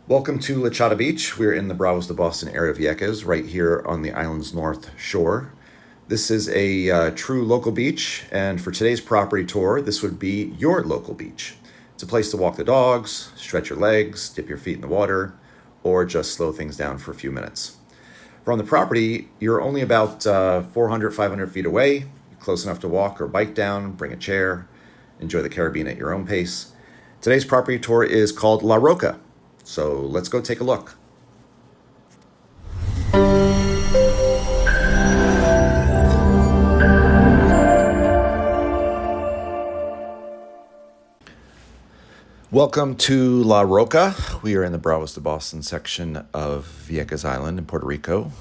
Welcome to Chata Beach. We're in the Bravos de Boston area of Vieques, right here on the island's north shore. This is a true local beach, and for today's property tour, this would be your local beach. It's a place to walk the dogs, stretch your legs, dip your feet in the water, or just slow things down for a few minutes. From the property, you're only about 400, 500 feet away. You're close enough to walk or bike down, bring a chair, enjoy the Caribbean at your own pace. Today's property tour is called La Roca. So let's go take a look. Welcome to La Roca. We are in the Bravos de Boston section of Vieques Island in Puerto Rico,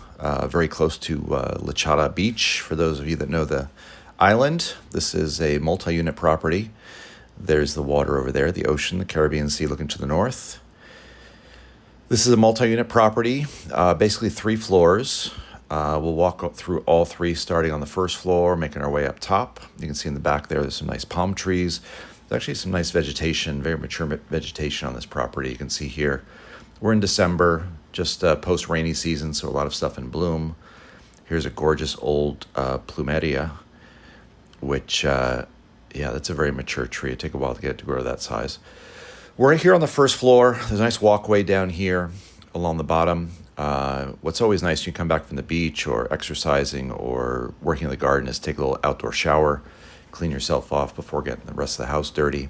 very close to Chata Beach. For those of you that know the island, this is a multi-unit property. There's the water over there, the ocean, the Caribbean Sea looking to the north. This is a multi-unit property, basically 3 floors. We'll walk up through all 3, starting on the first floor, making our way up top. You can see in the back there's some nice palm trees. There's actually some nice vegetation, very mature vegetation on this property. You can see here, we're in December, just post-rainy season, so a lot of stuff in bloom. Here's a gorgeous old plumeria, which, that's a very mature tree. It'd take a while to get it to grow that size. We're here on the first floor. There's a nice walkway down here along the bottom. What's always nice when you come back from the beach or exercising or working in the garden is take a little outdoor shower, clean yourself off before getting the rest of the house dirty.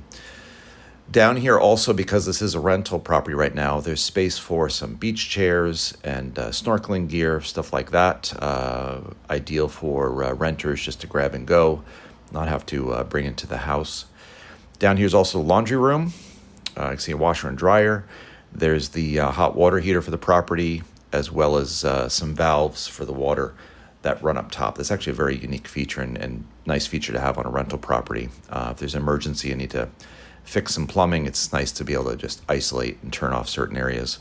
Down here also, because this is a rental property right now, there's space for some beach chairs and snorkeling gear, stuff like that. Ideal for renters just to grab and go, not have to bring into the house. Down here is also the laundry room. You can see a washer and dryer. There's the hot water heater for the property, as well as some valves for the water that run up top. That's actually a very unique feature and nice feature to have on a rental property. If there's an emergency and need to fix some plumbing, it's nice to be able to just isolate and turn off certain areas.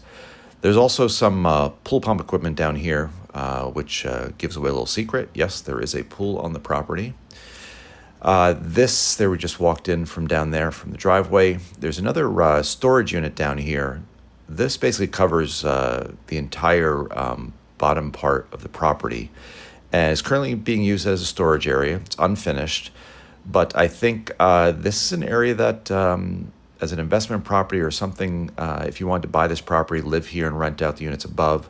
There's also some pool pump equipment down here, which gives away a little secret. Yes, there is a pool on the property. We just walked in from down there from the driveway. There's another storage unit down here. This basically covers the entire bottom part of the property and is currently being used as a storage area. It's unfinished, but I think this is an area that as an investment property or something, if you wanted to buy this property, live here and rent out the units above,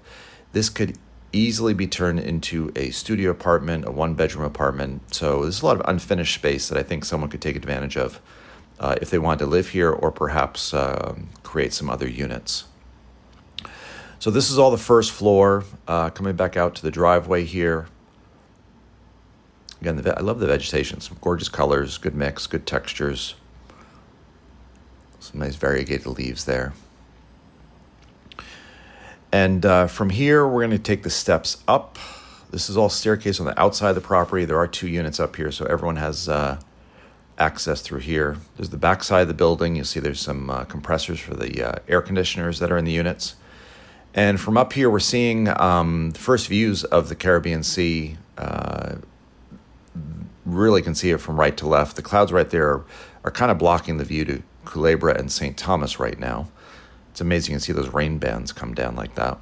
this could easily be turned into a studio apartment, a 1-bedroom apartment. So there's a lot of unfinished space that I think someone could take advantage of if they wanted to live here or perhaps create some other units. So this is all the first floor, coming back out to the driveway here. Again, I love the vegetation, some gorgeous colors, good mix, good textures. Some nice variegated leaves there. And from here, we're going to take the steps up. This is all staircase on the outside of the property. There are 2 units up here, so everyone has access through here. There's the back side of the building. You'll see there's some compressors for the air conditioners that are in the units. And from up here, we're seeing the first views of the Caribbean Sea. Really can see it from right to left. The clouds right there are kind of blocking the view to Culebra and St. Thomas right now. It's amazing you can see those rain bands come down like that,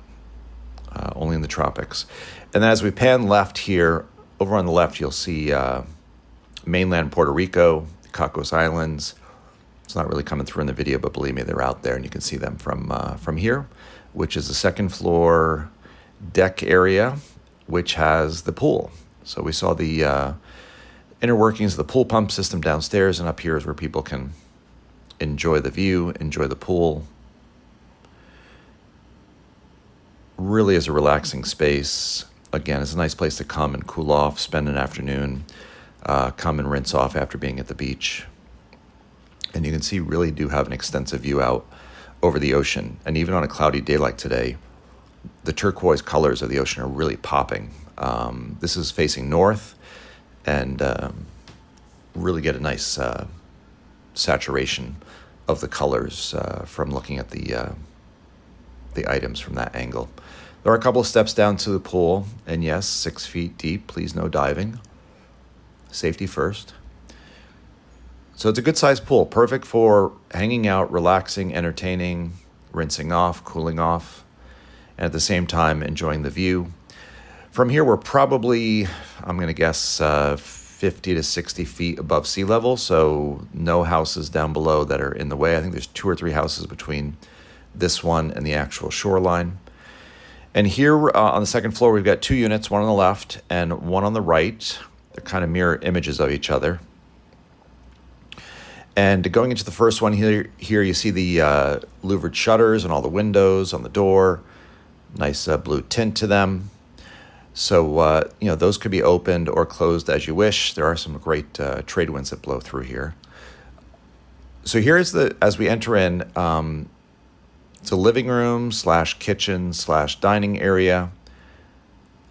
only in the tropics. And then as we pan left here, over on the left, you'll see mainland Puerto Rico, the Vieques Islands. It's not really coming through in the video, but believe me, they're out there, and you can see them from here, which is the second floor deck area, which has the pool. So we saw the inner workings of the pool pump system downstairs, and up here is where people can enjoy the view, enjoy the pool. Really is a relaxing space. Again, it's a nice place to come and cool off, spend an afternoon, come and rinse off after being at the beach. And you can see really do have an extensive view out over the ocean. And even on a cloudy day like today, the turquoise colors of the ocean are really popping. This is facing north and really get a nice saturation of the colors from looking at the items from that angle. There are a couple of steps down to the pool, and yes, 6 feet deep. Please no diving. Safety first. So it's a good sized pool, perfect for hanging out, relaxing, entertaining, rinsing off, cooling off, and at the same time enjoying the view. From here, we're probably, I'm going to guess, 50 to 60 feet above sea level, so no houses down below that are in the way. I think there's 2 or 3 houses between this one and the actual shoreline. And here on the second floor, we've got 2 units, one on the left and one on the right. They're kind of mirror images of each other. And going into the first one here you see the louvered shutters and all the windows on the door. Nice blue tint to them. So, those could be opened or closed as you wish. There are some great trade winds that blow through here. So here's as we enter in, it's a living room / kitchen / dining area.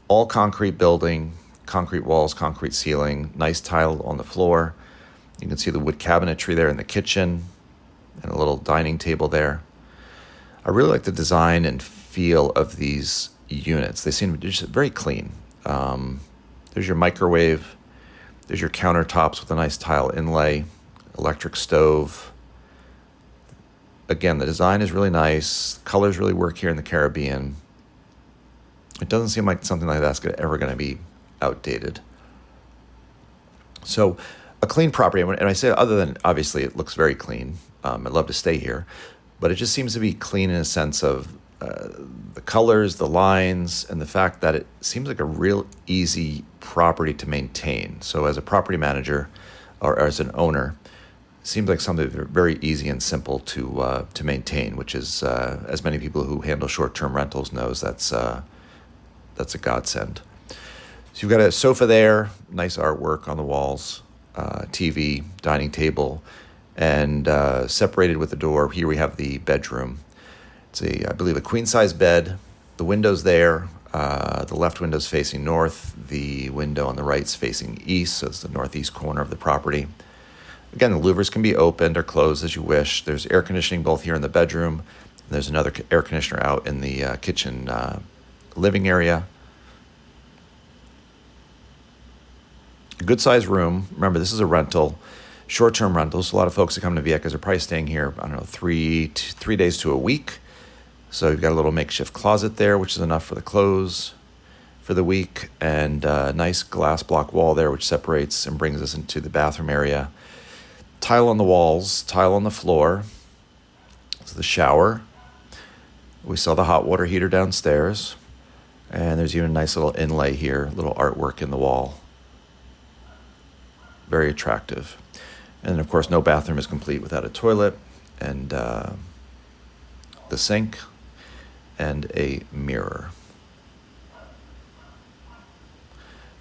All concrete building, concrete walls, concrete ceiling, nice tile on the floor. You can see the wood cabinetry there in the kitchen and a little dining table there. I really like the design and feel of these units. They seem to be just very clean. There's your microwave. There's your countertops with a nice tile inlay, electric stove. Again, the design is really nice. Colors really work here in the Caribbean. It doesn't seem like something like that's ever going to be outdated. So a clean property, and I say other than, obviously, it looks very clean. I'd love to stay here. But it just seems to be clean in a sense of the colors, the lines, and the fact that it seems like a real easy property to maintain. So as a property manager or as an owner, it seems like something very easy and simple to maintain, which is, as many people who handle short-term rentals knows, that's a godsend. So you've got a sofa there, nice artwork on the walls, TV, dining table, and separated with the door, here we have the bedroom. It's I believe, a queen-size bed. The window's there. The left window's facing north. The window on the right's facing east, so it's the northeast corner of the property. Again, the louvers can be opened or closed as you wish. There's air conditioning both here in the bedroom. And there's another air conditioner out in the kitchen living area. A good-sized room. Remember, this is a rental, short-term rental. So a lot of folks that come to Vieques are probably staying here, 3 days to a week. So you've got a little makeshift closet there, which is enough for the clothes for the week, and a nice glass block wall there, which separates and brings us into the bathroom area. Tile on the walls, tile on the floor. It's the shower. We saw the hot water heater downstairs, and there's even a nice little inlay here, little artwork in the wall. Very attractive. And of course, no bathroom is complete without a toilet and the sink and a mirror.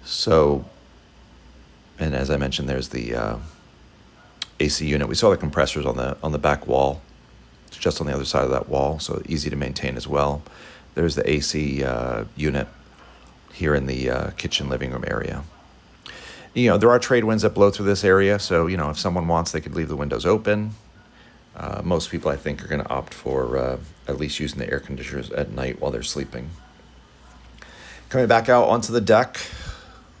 So, and as I mentioned, there's the AC unit. We saw the compressors on the back wall. It's just on the other side of that wall, so easy to maintain as well. There's the AC unit here in the kitchen living room area. There are trade winds that blow through this area, so, if someone wants, they could leave the windows open. Most people, I think, are going to opt for at least using the air conditioners at night while they're sleeping. Coming back out onto the deck,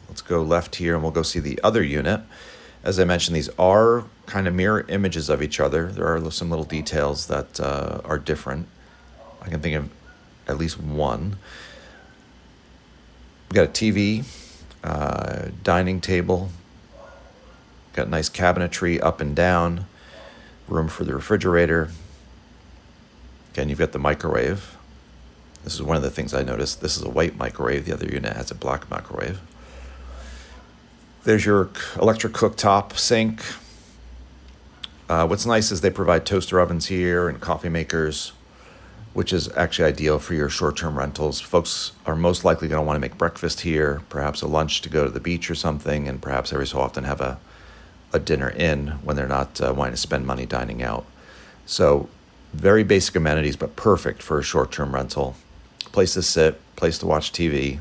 let's go left here and we'll go see the other unit. As I mentioned, these are kind of mirror images of each other. There are some little details that are different. I can think of at least one. We've got a TV, dining table, got nice cabinetry up and down, room for the refrigerator. Again, you've got the microwave. This is one of the things I noticed. This is a white microwave. The other unit has a black microwave. There's your electric cooktop, sink. What's nice is they provide toaster ovens here and coffee makers, which is actually ideal for your short-term rentals. Folks are most likely going to want to make breakfast here, perhaps a lunch to go to the beach or something, and perhaps every so often have a dinner in when they're not wanting to spend money dining out. So very basic amenities, but perfect for a short-term rental. Place to sit, place to watch TV.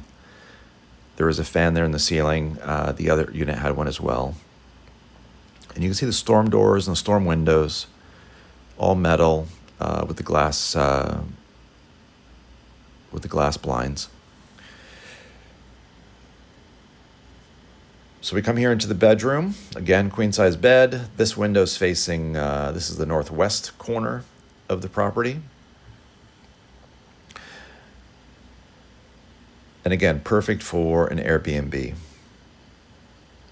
There is a fan there in the ceiling. The other unit had one as well. And you can see the storm doors and the storm windows, all metal with the glass blinds. So we come here into the bedroom. Again, queen-size bed. This window's facing, this is the northwest corner of the property. And again, perfect for an Airbnb,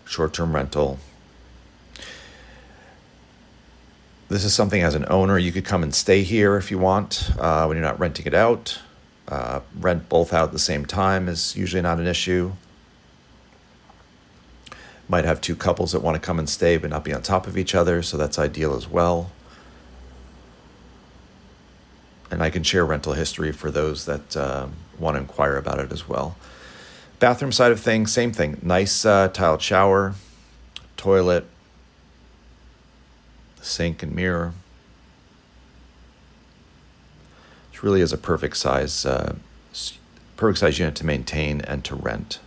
short-term rental. This is something as an owner, you could come and stay here if you want when you're not renting it out. Rent both out at the same time is usually not an issue. Might have two couples that want to come and stay but not be on top of each other, so that's ideal as well. And I can share rental history for those that want to inquire about it as well. Bathroom side of things, same thing. Nice tiled shower, toilet, sink and mirror. It really is a perfect size unit to maintain and to rent.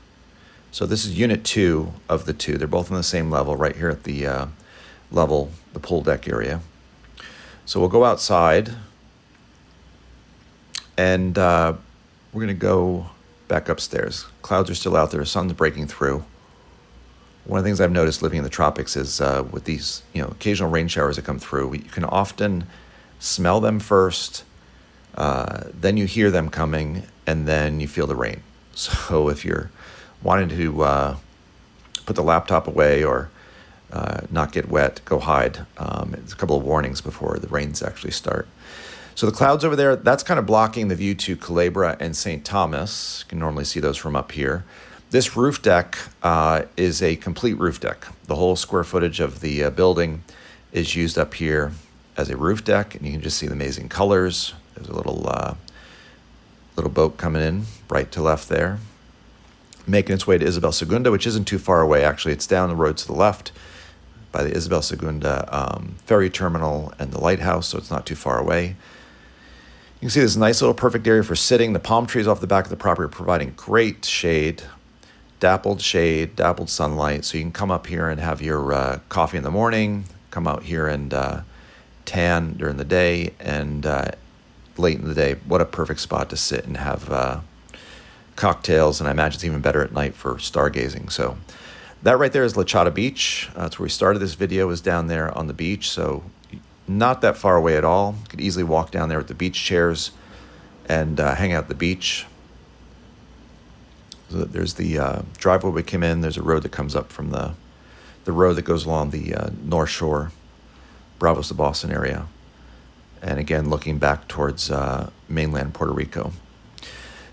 So this is unit 2 of the 2. They're both on the same level right here at the level, the pool deck area. So we'll go outside and we're going to go back upstairs. Clouds are still out there. Sun's breaking through. One of the things I've noticed living in the tropics is with these, occasional rain showers that come through, you can often smell them first, then you hear them coming, and then you feel the rain. So if you're wanting to put the laptop away or not get wet, go hide. It's a couple of warnings before the rains actually start. So the clouds over there, that's kind of blocking the view to Culebra and St. Thomas. You can normally see those from up here. This roof deck is a complete roof deck. The whole square footage of the building is used up here as a roof deck, and you can just see the amazing colors. There's a little boat coming in right to left there, making its way to Isabel Segunda, which isn't too far away. Actually, it's down the road to the left by the Isabel Segunda ferry terminal and the lighthouse, so it's not too far away. You can see this nice little perfect area for sitting. The palm trees off the back of the property are providing great shade, dappled sunlight. So you can come up here and have your coffee in the morning, come out here and tan during the day, and late in the day, what a perfect spot to sit and have cocktails. And I imagine it's even better at night for stargazing. So that right there is Chata Beach. That's where we started this video, is down there on the beach. So not that far away at all. You could easily walk down there with the beach chairs and hang out at the beach. So there's the driveway we came in. There's a road that comes up from the road that goes along the North Shore, Bravos de Boston area. And again, looking back towards mainland Puerto Rico.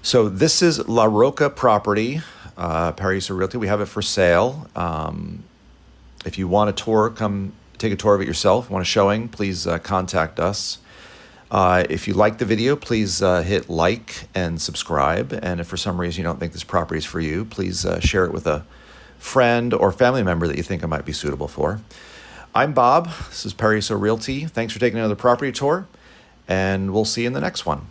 So this is La Roca property, Paraiso Realty. We have it for sale. If you want a tour, come take a tour of it yourself. Want a showing, please contact us. If you like the video, please hit like and subscribe. And if for some reason you don't think this property is for you, please share it with a friend or family member that you think it might be suitable for. I'm Bob. This is Paraiso Realty. Thanks for taking another property tour, and we'll see you in the next one.